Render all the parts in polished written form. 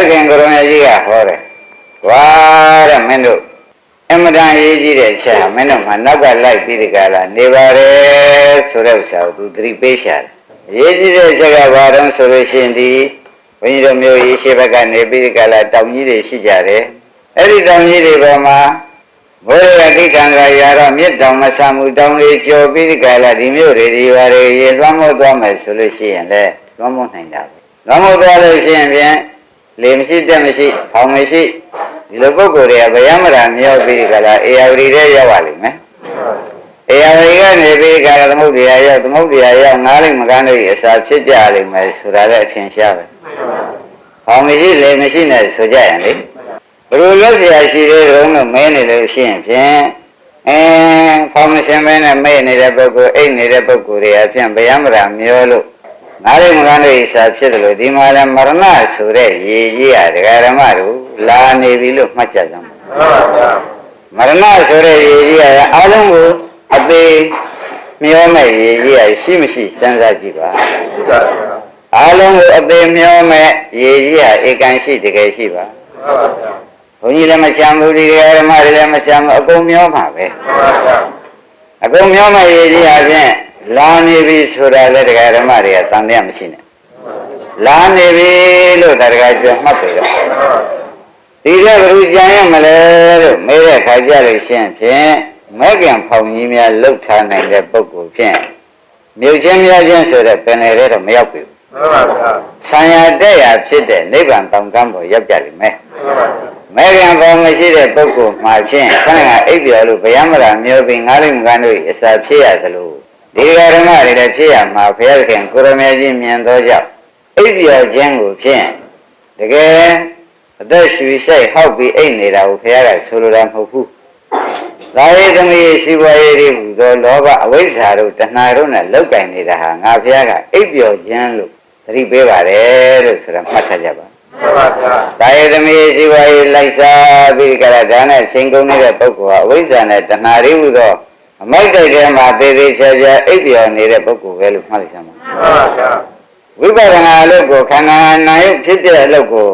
ခင်ကိုရမကြီးကဟောတယ်။ဝါတဲ့မင်းတို့အမတန်ရေးကြီးတဲ့ချက်မင်းတို့မှနောက်ကလိုက်ပြီးဒီကလာနေပါရဲဆိုတဲ့ဥစ္စာကိုသူသတိပေးရှာတယ်။ရေးကြီးတဲ့ချက်ကဘာတော့ဆိုလို့ရှိရင်ဒီဘုန်းကြီးတို့မျိုးရေးရှိဘက်ကနေပြီးဒီကလာတောင်ကြီးတွေရှိကြတယ်။အဲ့ဒီတောင်ကြီးတွေပေါ်မှာဘုရားတိကံကရာတော့မြစ်တောင်မဆာမှုတောင်လေးကျော်ပြီးဒီကလာဒီမျိုးတွေဒီပါတွေရေလွှမ်းမိုးသွားမယ်ဆိုလို့ရှိရင်လည်းလွှမ်းမိုးနိုင်တာပဲ။လွှမ်းမိုးသွားလို့ရှိရင်ဖြင့်လေမရှိတက်မရှိဖောင်မရှိဒီလိုပုဂ္ဂိုလ်တွေကဗျာမရာမြောက်ပြီးကြလားအေယာဝတီထဲရောက်ပါလိမ့်မယ်အေယာဝတီကနေပြီးကြလားသမုဒ္ဒရာရောက်ငားလိမ့်မကန်းလို့အစာဖြစ်ကြလိမ့်မယ်ဆိုတာလည်းအထင်ရှားပဲဖောင်မရှိလေမရှိနဲ့ဆိုကြရင်လေဘယ်လိုလုပ်เสียရှိသေးတုံးလို့မဲနေလို့ရှိရင်ဖြင့်ဖောင်မရှင်မဲနဲ့မဲနေတဲ့ပုဂ္ဂိုလ်အိတ်နေတဲ့ပုဂ္ဂိုလ်တွေအဖြစ်ဗျာမရာမြောက်လို့ငါးလိမ့်မကန်းလို့အစာဖြစ်တယ်လို့ဒီမှာလည်းမရဏဆိုတဲ့ရေကြီးရဒကာဓမ္မတို့လာနေပြီလို့မှတ်ကြကြမှာမရဏဆိုတဲ့ရေကြီးရအားလုံးကိုအသေးမျောမဲ့ရေကြီးရရှိမရှိစဉ်းစားကြည့်ပါအားလုံးကိုအသေးမျောမဲ့ရေကြီးရဧကန်ရှိတကယ်ရှိပါဘုန်းကြီးလည်းမချမ်းဘူးဒီဓမ္မတွေလည်းမချမ်းဘူးအကုန်မျောမှာပဲအကုန်မျောမဲ့ရေကြီးရဖြင့်လာနေပြီဆိုတာလည်းတရားဓမ္မတွေကတန်တရားမရှိနဲ့လာနေပြီလို့တရားပြောမှတ်ပြီတော့ဒီကဘယ်လိုကြံရမလဲလို့မေးတဲ့ခါကြလို့ရှင်းဖြင့်မဲခင်ဖောင်ကြီးများလှုပ်ထားနိုင်တဲ့ပုဂ္ဂိုလ်ဖြင့်မြုပ်ချင်းများချင်းဆိုတဲ့ပင်လေတဲ့တော့မရောက်ပြီမှန်ပါဗျာဆံရတဲ့ရဖြစ်တဲ့နိဗ္ဗာန်တောင်ကမ်းပေါ်ရောက်ကြလိမ့်မယ်မဲခင်ဖောင်မရှိတဲ့ပုဂ္ဂိုလ်မှာဖြင့်ခဏကအိပ်ပျော်လို့ဗျာမရာမျိုးပြီးငါးလိမ့်ကန်းတို့အစာဖြစ်ရသလိုဒီဃာဓမ္မတွေလည်းဖြစ်ရမှာဘုရားခင်ကိုရမေကြီးမြင်သောကြောင့်အိပ်ပျော်ခြင်းကိုဖြင့်တကယ်အသက်ရှူရှိုက်ဟောက်ပြီးအိပ်နေတာကိုဘုရားကဆိုလိုတာမဟုတ်ဘူး။ဒါရေးသမီးရှိပွားရေးတွေဟူသောလောဘအဝိဇ္ဇာတို့တဏှာတို့နဲ့လောက်ကင်နေတာဟာငါဘုရားကအိပ်ပျော်ခြင်းလို့သတိပေးပါတယ်လို့ဆိုတာမှတ်ထားကြပါ။မှန်ပါဗျာ။ဒါရေးသမီးရှိပွားရေးလိုက်စားပြီးကြတာဒါနဲ့ချိန်ကုန်နေတဲ့ပုဂ္ဂိုလ်ဟာအဝိဇ္ဇာနဲ့တဏှာတွေဟူသောအမိုက်တိုက်ထဲမှာသေးသေးချာချာအိပ်ပျော်နေတဲ့ပုဂ္ဂိုလ်ပဲလို့မှတ်လိုက်စမ်းပါမှန်ပါဗျာဝိပဿနာအလုပ်ကိုခန္ဓာနာယုတ်ဖြစ်တဲ့အလုပ်ကို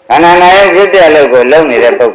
ခန္ဓာနာယုတ်ဖြစ်တဲ့အလုပ်ကိုလုပ်နေတဲ့ပုဂ္ဂိုလ်